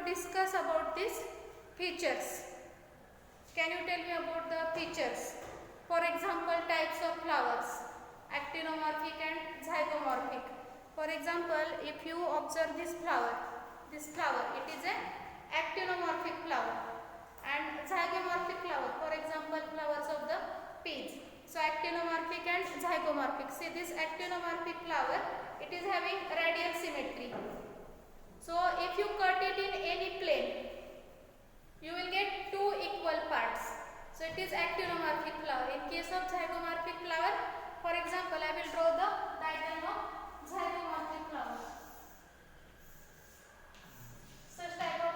discuss about these features. Can you tell me about the features? For example, types of flowers, actinomorphic and zygomorphic. For example, if you observe this flower, it is an actinomorphic flower, and zygomorphic flower, for example, flowers of the peas. So actinomorphic and zygomorphic. See, this actinomorphic flower, it is having radial symmetry. So if you cut it in any plane, you will get two equal parts. So it is actinomorphic flower. In case of zygomorphic flower, for example, I will draw the diagram of zygomorphic flower. Such type of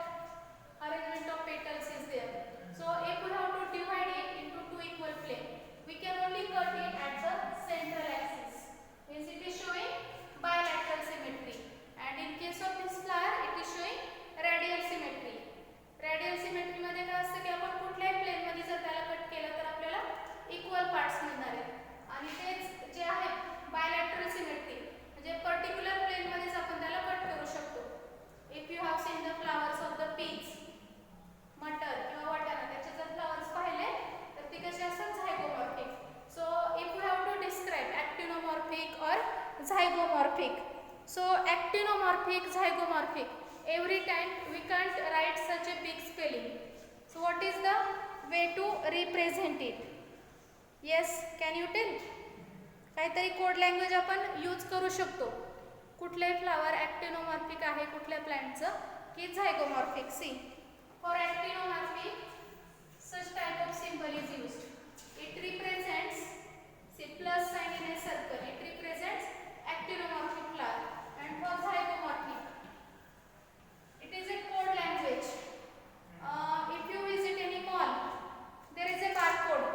arrangement of petals is there. So if we have to divide it into two equal planes, we can only cut it at the central axis. Means it is showing bilateral symmetry. And in case of this flower, it is showing radial symmetry. Radial symmetry मध्ये काय असतं की आपण कुठल्याही plane मध्ये जर त्याला cut केलं तर आपल्याला इक्वल पार्ट्स मिळणार आहेत आणि तेच जे आहे बायलॅटरल सिमेट्री म्हणजे पर्टिक्युलर प्लेन मध्येच आपण त्याला कट करू शकतो. If you have seen the flowers of the peas, मटर किंवा वाटाणा, त्याचे जर फ्लावर्स पाहिले तर ते कसे असतात zygomorphic. So if you have to describe actinomorphic और zygomorphic, so actinomorphic, zygomorphic, every time we can't write such a big spelling. So what is the way to represent it? Yes, can you tell? काहीतरी code language आपण use करू शकतो. कुठले flower ॲक्टिनोमॉर्फिक आहे कुठल्या प्लांटचं की झायगोमॉर्फिक. सी, for ॲक्टिनोमॉर्फिक such type of symbol is used. It represents, see, plus sign in a circle, it represents actinomorphic flower. And for zygomorphic, it is a code language. If you visit any mall, there is a barcode,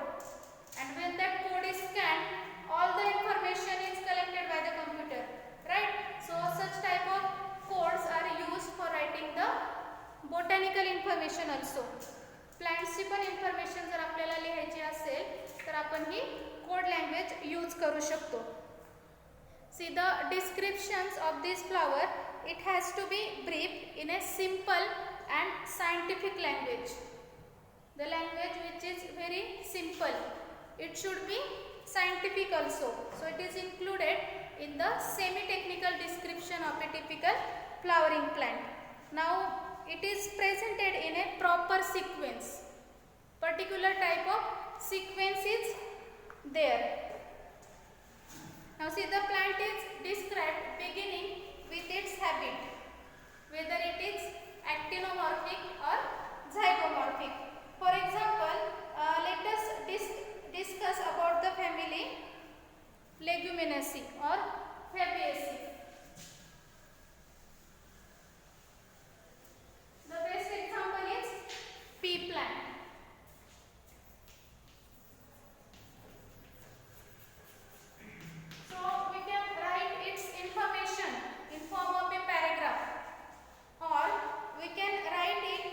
and when that code is scanned, all the information is collected by the computer, right? So such type of codes are used for writing the botanical information also. Plants ची पण information जर आपल्याला लिहायची असेल तर आपण ही code language use करू शकतो. See, the descriptions of this flower, it has to be brief in a simple and scientific language. The language which is very simple. It should be scientific also. So it is included in the semi-technical description of a typical flowering plant. Now it is presented in a proper sequence. Particular type of sequence is there. Now see, the plant is described beginning with its habit, whether it is actinomorphic or zygomorphic. For example, let us discuss about the family Leguminaceae or Fabaceae. The best example is pea plant. So we can write its information in form of a paragraph, or we can write it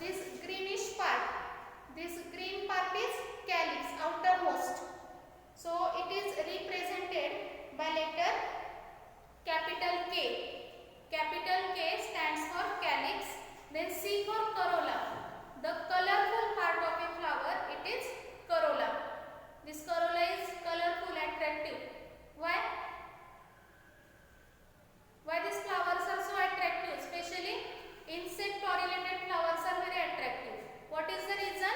this greenish part, this green part is calyx, outermost. So it is represented by letter capital K. Capital K stands for calyx. Then C for corolla. The colorful part of a flower, it is corolla. This corolla is colorful, attractive. Why? Why these flowers are so attractive? Especially insect correlated flowers are very attractive. What is the reason?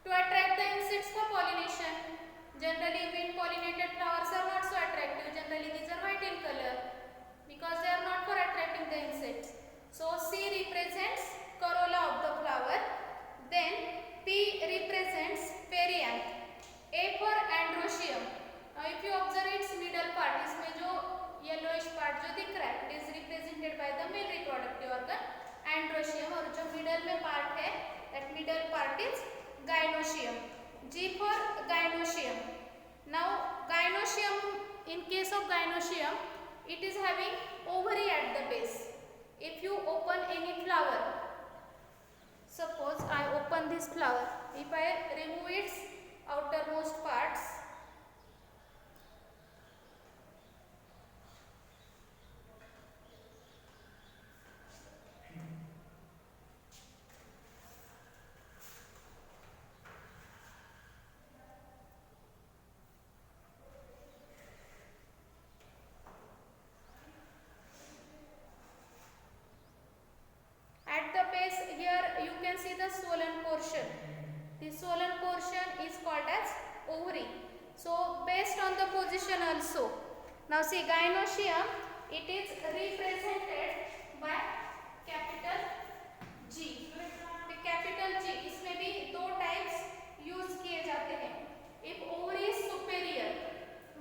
To attract the insects for pollination. Generally wind pollinated flowers are not so attractive. Generally these are white in color because they are not for attracting the insects. So C represents corolla of the flower. Then P represents perianth. A for androecium. Now if you observe its middle part, इसमें जो yellowish part जो दिख रहा है, it is represented by the male reproductive organ androecium, और जो middle में part है, that middle part is gynoecium. G for gynoecium. Now gynoecium, in case of gynoecium, it is having ovary at the base. If you open any flower, suppose I open this flower, if I remove its outermost parts, at the base here you can see the swollen portion. The swollen portion is called as ovary. So based on the position also. Now see gynoecium, it is represented by capital G. The capital G, इसमें भी दो types use किए जाते हैं. If ovary is superior,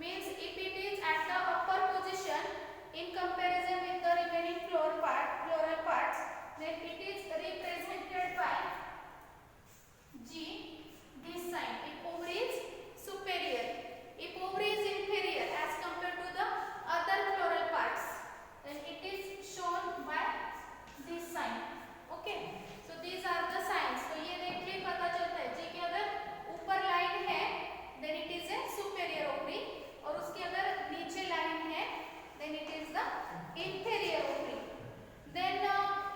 means if it is at the upper position in comparison with the remaining floral parts, then it is represented by G, this sign. If ovary is superior, if ovary is inferior as compared to the other floral parts, then it is shown by this sign. Okay, so these are the signs. तो ये देखिए पता चलता है G के अगर ऊपर line है, then it is a superior ovary, और उसके अगर नीचे लाइन है, then it is the inferior ovary. Then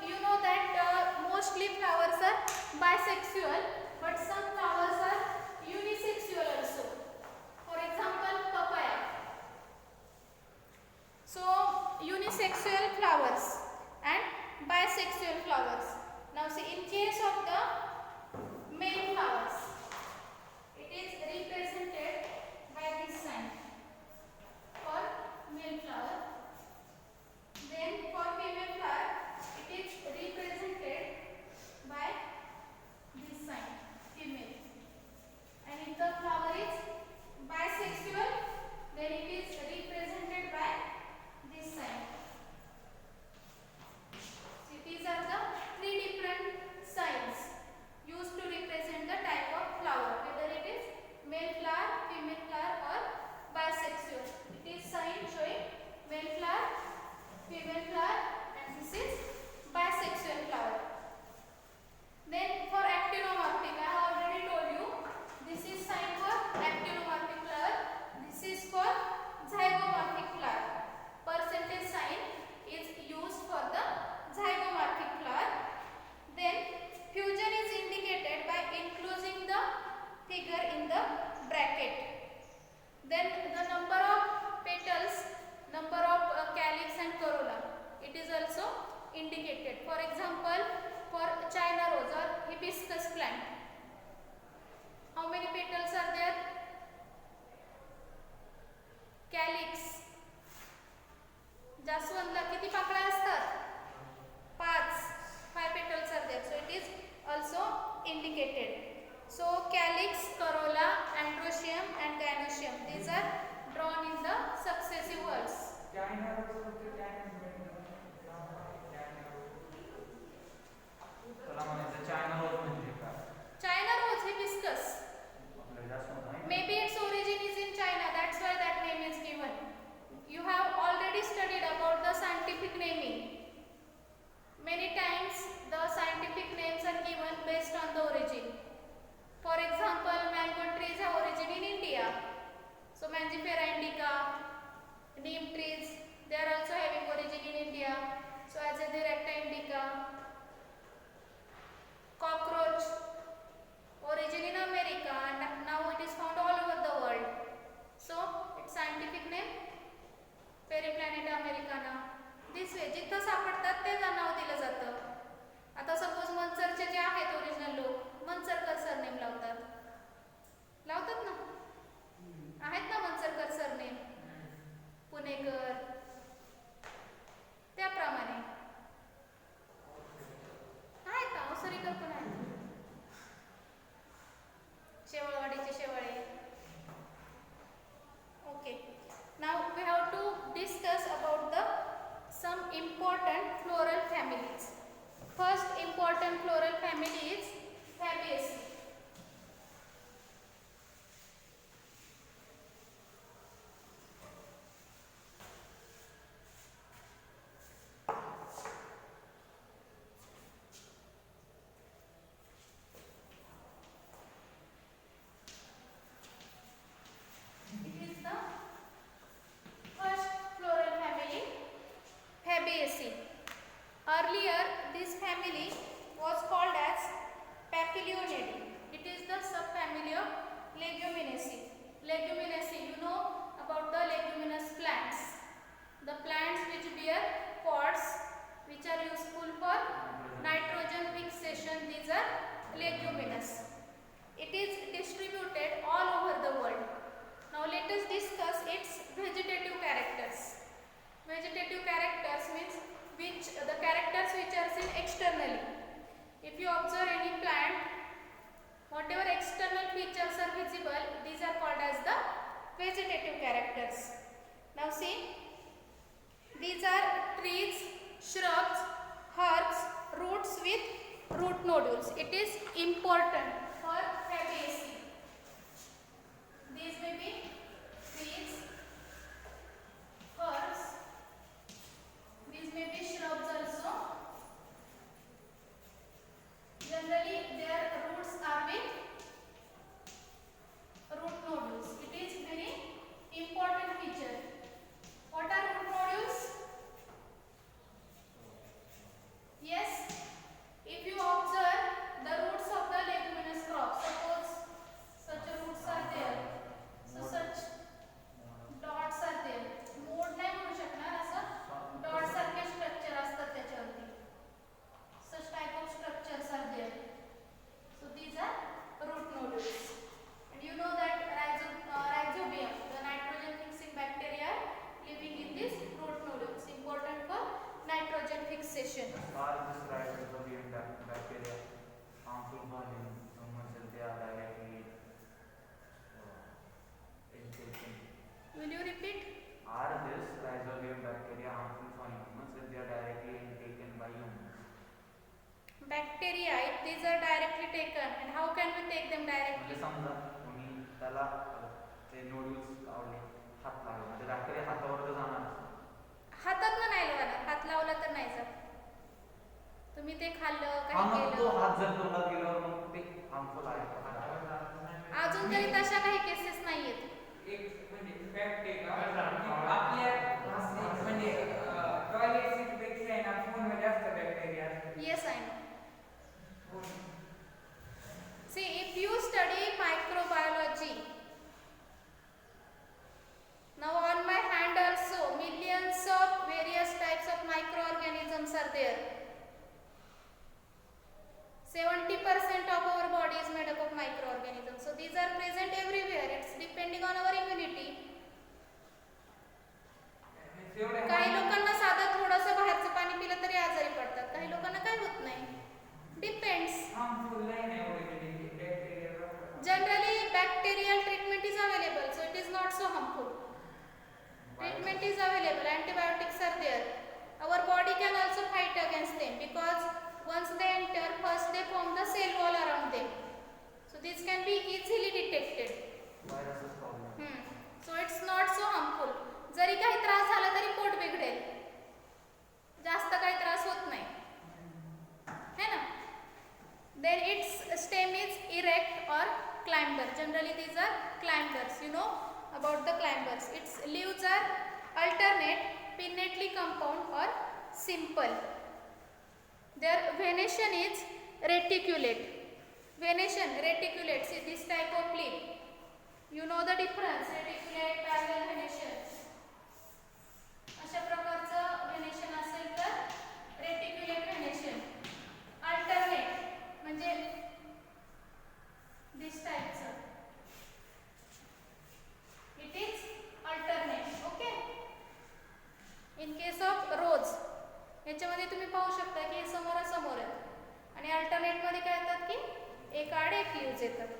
you know that mostly flowers are bisexual, but some flowers are unisexual also. For example, papaya. So unisexual flowers and bisexual flowers. Now see, in case of the male flowers, it is represented by this sign for male flower. Then for female flower, it is represented by this sign, female. And if the flower is bisexual, then it is represented by this sign. See, these are the three different signs used to represent the type of flower, whether it is male flower, female flower, or bisexual. It is sign showing male flower, female flower, and this is bisexual flower. Then for actinomorphic, I have already told you, this is sign for actinomorphic flower, this is for zygomorphic flower. Percentage sign is used for the zygomorphic flower. Then fusion is indicated by including the figure in the bracket. Then the number of petals, number of calyx and corolla, it is also indicated. For example, for China rose or hibiscus plant, how many petals are there? Calyx. जास्वंदला किती पाकळ्या असतात? 5 petals are there. So it is also indicated. So calyx, corolla, androecium and gynoecium, these are drawn in the successive words. China rose, hibiscus. Maybe its origin is in China, that's why that name is given. You have already studied about the scientific naming. Many family is Fabaceae. It is the first floral family, Fabaceae. Earlier, this family was called as Papilionidae. It is the subfamily of Leguminosae. Leguminaceae, you know about the leguminous plants. The plants which bear pods, which are useful for nitrogen fixation. These are leguminous. It is distributed all over the world. Now let us discuss its vegetative characters. Vegetative characters means the characters which are seen externally. If you observe any plant, whatever external features are visible, these are called as the vegetative characters. Now see, these are trees, shrubs, herbs, roots with root nodules. It is important for Fabaceae. These may be trees, herbs, these may be shrubs also. Generally, their roots are with root nodules. It is very important feature. What are root nodules? Yes, if you observe the roots of the leguminous crop, suppose such roots are there, so such dots are there. Mode नाही म्हणू शकणार, असं dot सारखे structure असतात त्याच्यावरती. Such type of structures are there. So these are root nodules. And you know that rhizobium, the nitrogen fixing bacteria, living in these root nodules, important for nitrogen fixation. Are this rhizobium bacteria harmful for humans if they are directly intaken? Will you repeat? Are this rhizobium bacteria harmful for humans if they are directly intaken by humans? Bacteria, if these are directly taken, and how can we take them directly? म्हणजे समजा तुम्ही त्याला ते nodules लावले, हात लावले, म्हणजे bacteria हातावर तर जाणार. हातातनं नाही लावणार, हात लावला तर नाही जात. तुम्ही ते खाल्लं, काही मग तो केलं, हात जर तोंडात गेल्यावर मग ते हार्मफुल आहे. अजून तरी तशा काही केसेस नाहीयेत. एक म्हणजे फॅक्ट आहे का आपल्या म्हणजे टॉयलेट सीट पेक्षा आहे ना फोन मध्ये जास्त बॅक्टेरिया असतात. Yes, I know. See, if you study microbiology, now on my hand also millions of various types of microorganisms are there. 70% of our body is made up of microorganisms. So these are present everywhere. It's depending on our immunity. काही लोकांना साधं थोडंसं बाहेरचं पाणी पिलं तरी आजारी पडतात, काही लोकांना काही होत नाही. Depends. हार्मफुल नाही एवढे bacteria. Generally, bacterial treatment is available, so it is not so harmful. Treatment is available, antibiotics are there. Our body can also fight against them because once they enter, first they form the cell wall around them. So this can be easily detected. Viruses problem. So it's not so harmful. जरी काही त्रास झाला तरी pot बिघडेल, जास्त काही त्रास होत नाही, है ना. Then its stem is erect or climber. Generally these are climbers. You know about the climbers. Its leaves are alternate, pinnately compound or simple. Their venation is reticulate. Venation, reticulate. See this type of leaf. You know the difference. Reticulate, parallel venation. अशा प्रकारचं venation असेल तर reticulate venation. Alternate म्हणजे this typeचं. It is alternate. Okay. In case of rose, याच्यामध्ये तुम्ही पाहू शकता की हे समोरासमोर आहेत आणि अल्टरनेट मध्ये काय येतात की एक आड एक लीव्ज येतात.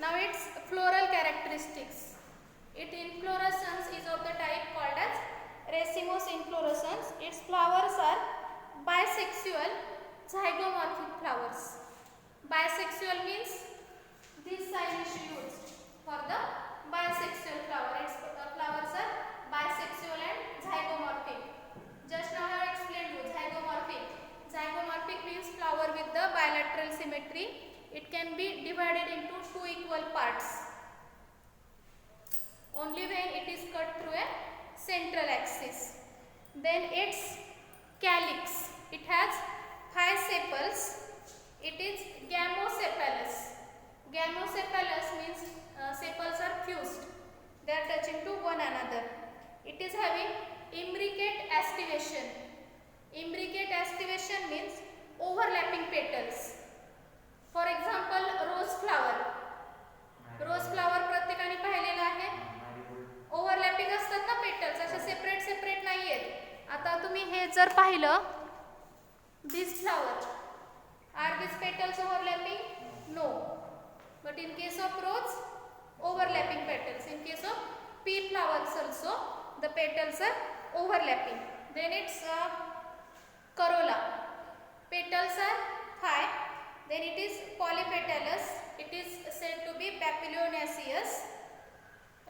Now its floral characteristics. Its inflorescence is of the type called as racemose inflorescence. Its flowers are bisexual, zygomorphic flowers. Bisexual means this sign is used for the bisexual flower. Its flowers are bisexual and zygomorphic. Just now I have explained you zygomorphic. Zygomorphic means flower with the bilateral symmetry. It can be divided into two equal parts only when it is cut through a central axis. Then its calyx, it has 5 sepals. It is gamosepalous. Gamosepalous means sepals are fused, they are touching to one another. It is having imbricate aestivation. Imbricate aestivation means overlapping petals. For example, rose flower. Rose flower प्रत्येकाने पाहिलेला आहे. Overlapping असतात ना petals, असे separate separate नाही आहेत. आता तुम्ही हे जर पाहिलं, this flower are this petals overlapping? No. But in case of rose, overlapping petals. In case of pea flowers also, the petals are overlapping. Then it's corolla. Petals are 5. Then it is polypetalous. It is said to be papilionaceous.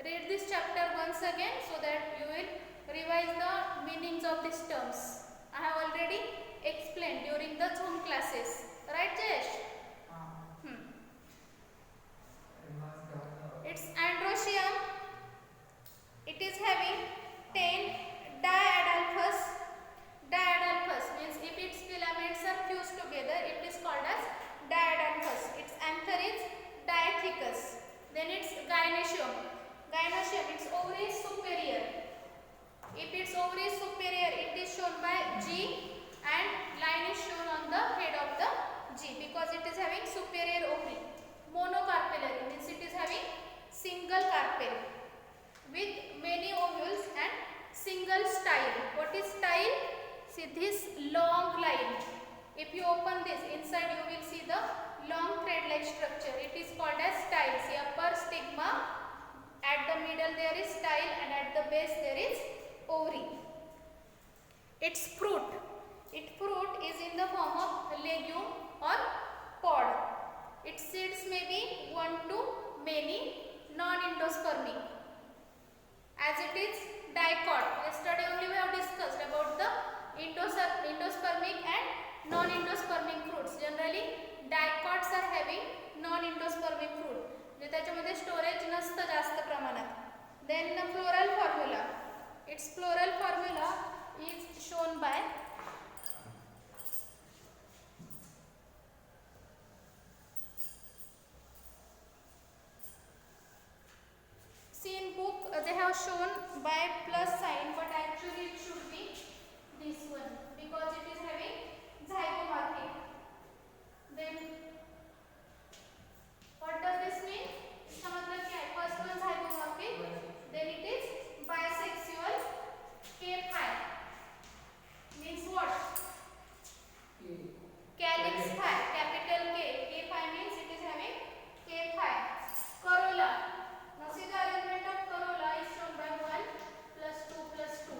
Read this chapter once again so that you will revise the meanings of these terms. I have already explained during the Zoom classes. Right, Jayesh? It's androecium. It is having 10 diadelphous. Diadelphous means if its filaments are fused together, it is called as diadelphous. Its anther is diathecous. Then it's gynoecium. Gynoecium, its ovary is superior. If its ovary is superior, it is shown by G and line is shown on the head of the G because it is having superior ovary. Monocarpellary means it is having single carpel with many ovules and single style. What is style? See this long line. If you open this, inside you will see the long thread-like structure. It is called as style. See, upper stigma, at the middle there is style and at the base there is ovary. Its fruit. Its fruit is in the form of legume or pod. Its seeds may be one to many, non-endospermic. As it is dicot. Yesterday only we have discussed about the endospermic and non-endospermic fruits. Generally, dicots are having non-endospermic fruit. जे त्याच्यामध्ये storage नसतं जास्त प्रमाणात. Then the floral formula. Its floral formula is shown by in book they have shown by plus sign, but actually it should be this one because it is having zygomorphic. Then what does this mean? इसका मतलब क्या है? First one zygomorphic, then it is bisexual. K5 means what? Calyx 5, capital K. K5 means it is having K5. Corolla. Now see the arrangement of corolla is shown by 1 plus 2 plus 2.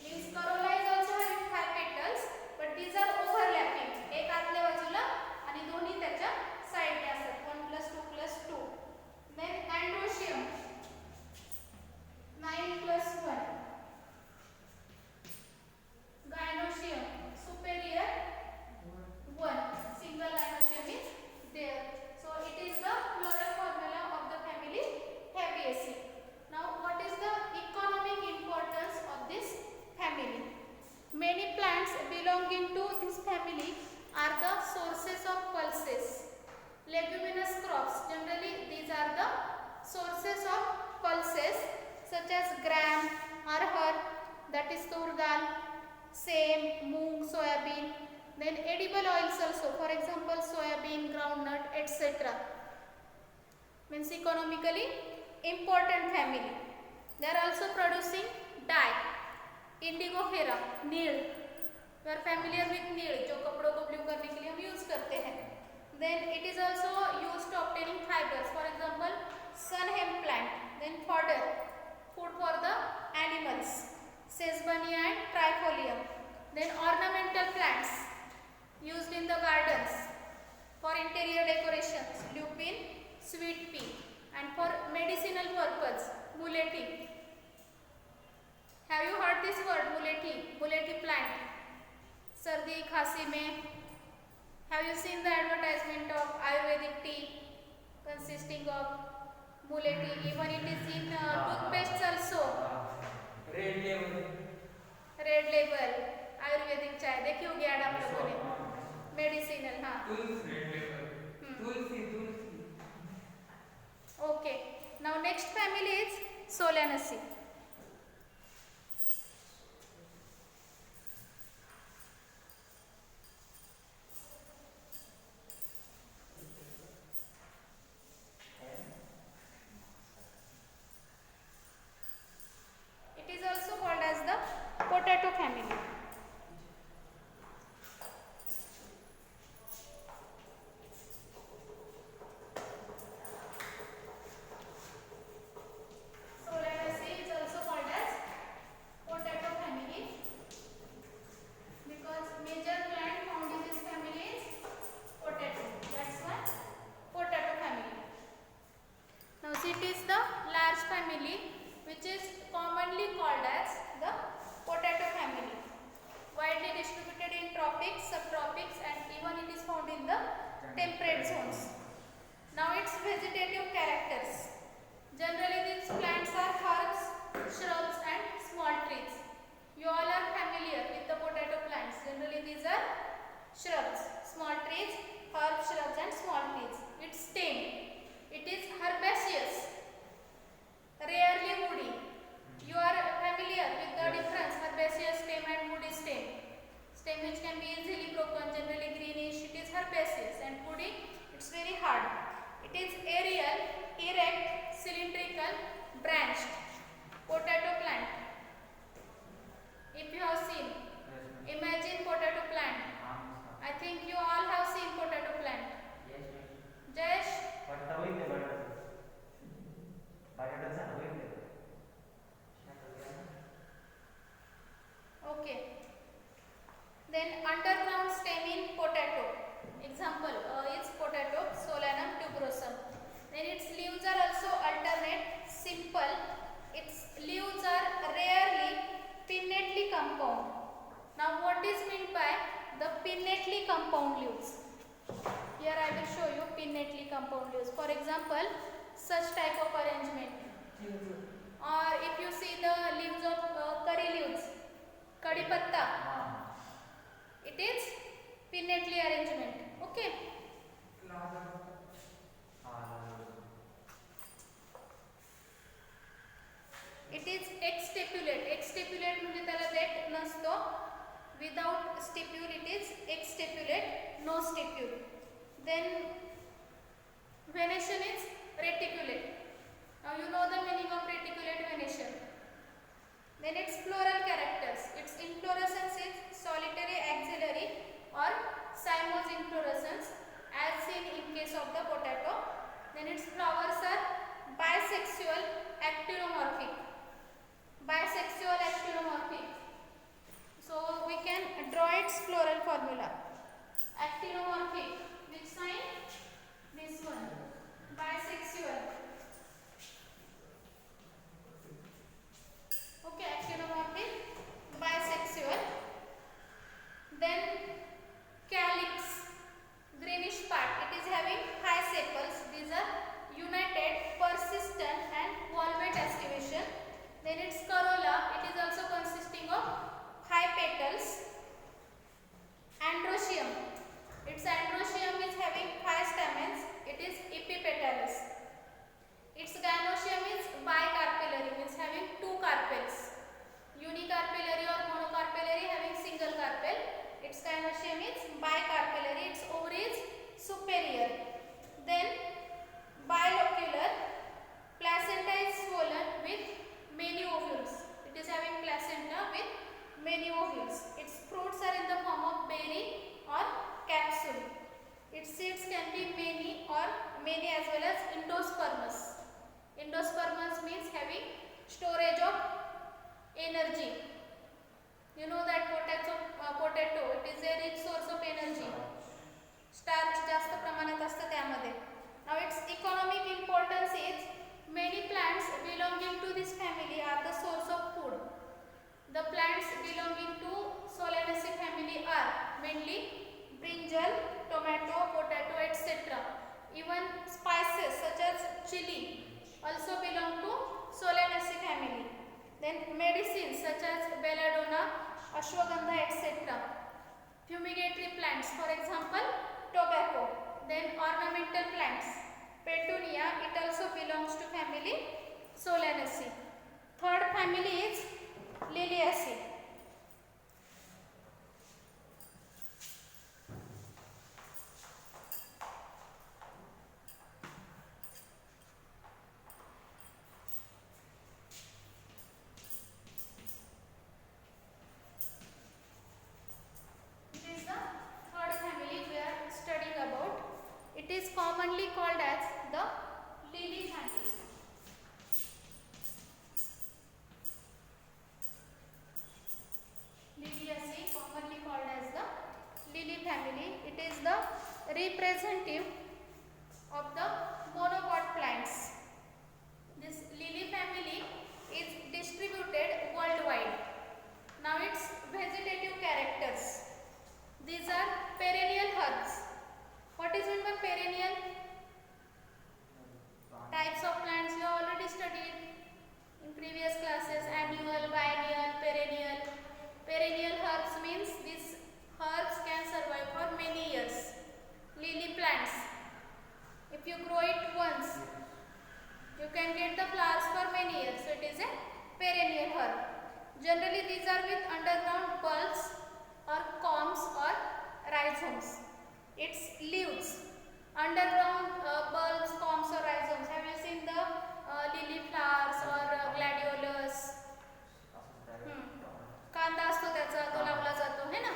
Means corolla is also having 5 petals, but these are overlapping. एक आतल्या बाजूला आणि दोन्ही त्याच्या साइडने असतात. 1 plus 2 plus 2. Then androecium 9 plus 1. Gynoecium superior 1. Single gynoecium is there. So it is the floral formula of the family Fabaceae. Now what is the economic importance of this family? Many plants belonging to this family are the sources of pulses. Leguminous crops, generally these are the sources of pulses such as gram, arhar, that is tur dal, same, moong, soyabean. Then edible oils also, for example soyabean, groundnut, etc. Means economically important family. They are also producing dye. Indigofera, nil. You are familiar with नील, जो कपड़ों को blue करने के लिए हम use करते हैं. Then it is also used to obtaining fibers. For example, sun hemp plant. Then fodder, food for the animals. Sesbania and trifolium. Then ornamental plants used in the sweet pea, and for medicinal purpose, mulethi. Have you heard this word mulethi? Mulethi plant. Sardi, khasi mein. Have you seen the advertisement of Ayurvedic tea consisting of mulethi? Even it is in toothpaste also. Red level red label Ayurvedic चाय देखी होगी add आप लोगों ने. Medicinal, हाँ. तुलसी तुलसी तुलसी Okay. Now next family is Solanaceae. It is also called as the potato family. Solanaceae is also called as potato family because major plant found in this family is potato. That's why potato family. Now it is the large family which is commonly called as the potato family. Widely distributed in tropics, subtropics, and even it is found in the temperate zones. Now its vegetative characters. Generally these plants are herbs, shrubs and small trees. You all are familiar with the potato plants. Generally these are shrubs, small trees, herbs, shrubs and small trees. Its stem, it is herbaceous, rarely woody. You are familiar with the difference herbaceous stem and woody stem. Stem which can be easily broken, generally greenish, it is herbaceous, and woody, it's very hard. It is aerial, erect, cylindrical, branched. Potato plant. If you have seen, imagine potato plant. I think you all have seen potato plant. Jayesh? बटाटा होईल ते बटाटा होईल ते. Okay. Then underground stem in potato. Example is potato, Solanum tuberosum. Then its leaves are also alternate, simple. Its leaves are rarely pinnately compound. Now what is meant by the pinnately compound leaves? Here I will show you pinnately compound leaves. For example, such type of arrangement. Or if you see the leaves of curry leaves, kadi patta, it is pinnately arrangement. Okay. It is exstipulate. Exstipulate म्हणजे त्याला देठ नसतो. Without stipule it is exstipulate, no stipule. Then venation is reticulate. Now you know the meaning of reticulate venation. Then its floral characters. Its inflorescence is solitary, axillary or cymose inflorescence as seen in case of the potato. Then its flowers are bisexual, actinomorphic. Bisexual, actinomorphic. So we can draw its floral formula. Actinomorphic. Which sign? This one. Bisexual. Okay, actinomorphic, bisexual. Then calyx, greenish part. It is having high sepals. These are united, persistent and valvate estivation. Then its corolla, it is also consisting of high petals brinjal, tomato, potato, etc. Even spices such as chili also belong to Solanaceae family. Then medicines such as belladonna, ashwagandha, etc. Fumigatory plants, for example, tobacco. Then ornamental plants, petunia, it also belongs to family Solanaceae. Third family is Liliaceae. It is the third family we are studying about. It is commonly called as the lily family. Liliaceae, commonly called as the lily family. It is the representative of the monopod plants. This lily family is distributed worldwide. Now its vegetative characters. These are perennial herbs. What is meant by perennial? Types of plants you already studied in previous classes: annual, biennial, perennial. Perennial herbs means these herbs can survive for many years. Lily plants, if you grow it once, you can get the flowers for many years. So it is a perennial herb. Generally these are with underground bulbs or corms or rhizomes. Its leaves, underground bulbs, corms or rhizomes. Have you seen the lily flowers or gladiolus? कांदा असतो त्याचा, तो लावला जातो है ना.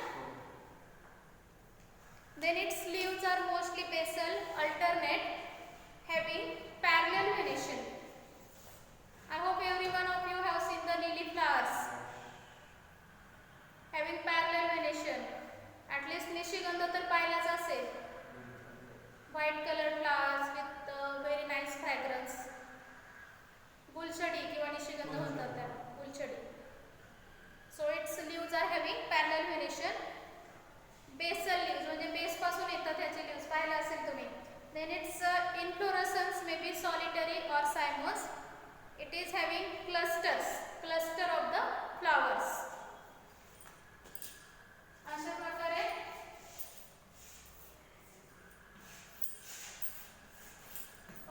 Then its leaves are mostly basal, alternate, having parallel venation. I hope every one of you have seen the lily flowers having parallel venation. At least निशिगंध तर पाहिलाच असेल. White colored flowers with very nice fragrance. गुलछडी किंवा निशिगंध म्हणतात त्याला, गुलछडी. So its leaves are having parallel venation. Basal leaves म्हणजे base पासून येतात त्याचे leaves, पाहिला असेल तुम्ही. Then its inflorescence may be solitary or cymose. It is having clusters, cluster of the flowers. अशा प्रकारे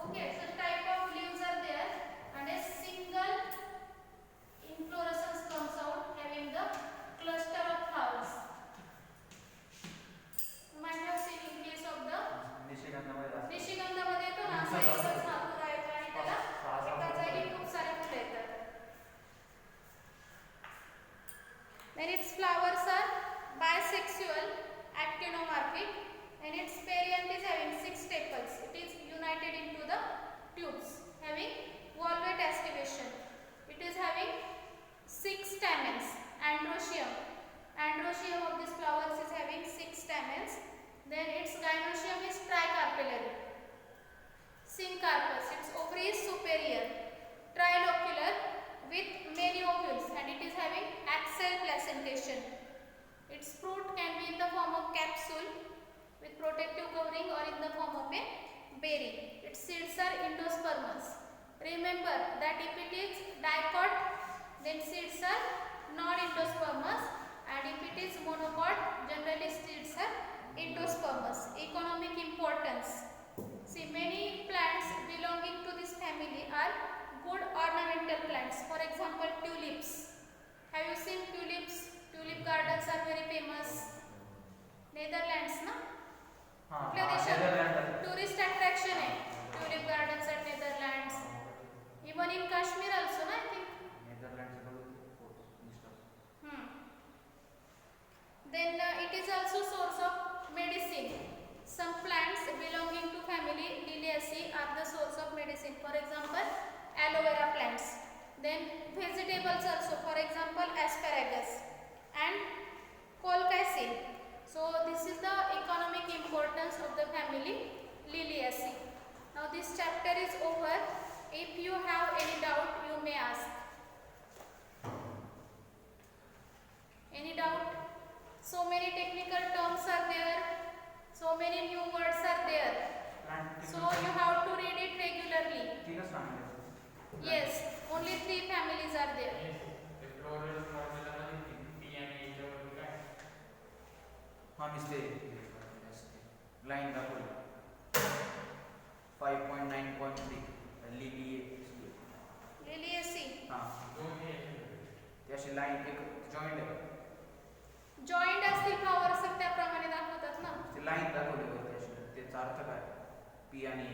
okay, such type of leaves are there and a single inflorescence comes out having the cluster of flowers. You might have seen in case of the निशिगंधामध्ये येतो ना, असा एकच नागपूर आहे आणि त्याला एका जागी खूप सारे फुलं येतात. Then its flowers are bisexual, actinomorphic, and its parent is having 6 staples. It is united into the tubes, having valvate aestivation. It is having 6 stamens. Androecium. Androecium of these flowers is having 6 stamens. Then its gynoecium is tricarpellary. Syncarpus. Its ovary is superior, trilocular with many ovules, and it is having axil placentation. Its fruit can be in the form of capsule with protective covering or in the form of a berry. Its seeds are endospermous. Remember that if it is dicot, then seeds are non-endospermous, and if it is monopod, generally seeds are endospermous. Economic importance. See, many plants belonging to this family are good ornamental plants. For example, tulips. Have you seen tulips? Tulip gardens are very famous. Netherlands ना? कुठल्या देशात? Tourist attraction आहे. Tulip gardens at Netherlands. Even in Kashmir also, na, I think. Then it is also source of medicine. Some plants belonging to family Liliaceae are the source of medicine. For example, aloe vera plants. Then vegetables also. For example, asparagus and colchicine. So this is the economic importance of the family Liliaceae. Now this chapter is over. If you have any doubt, you may ask. Any doubt? So many technical terms are there. Line दाखवली 5.9.3 lily lily AC हां ती अशी line एक joint आहे joint असतील power असतील त्याप्रमाणे दाखवतात ना ती लाईन दाखवली वरती अशी त्याचा अर्थ काय पी आणि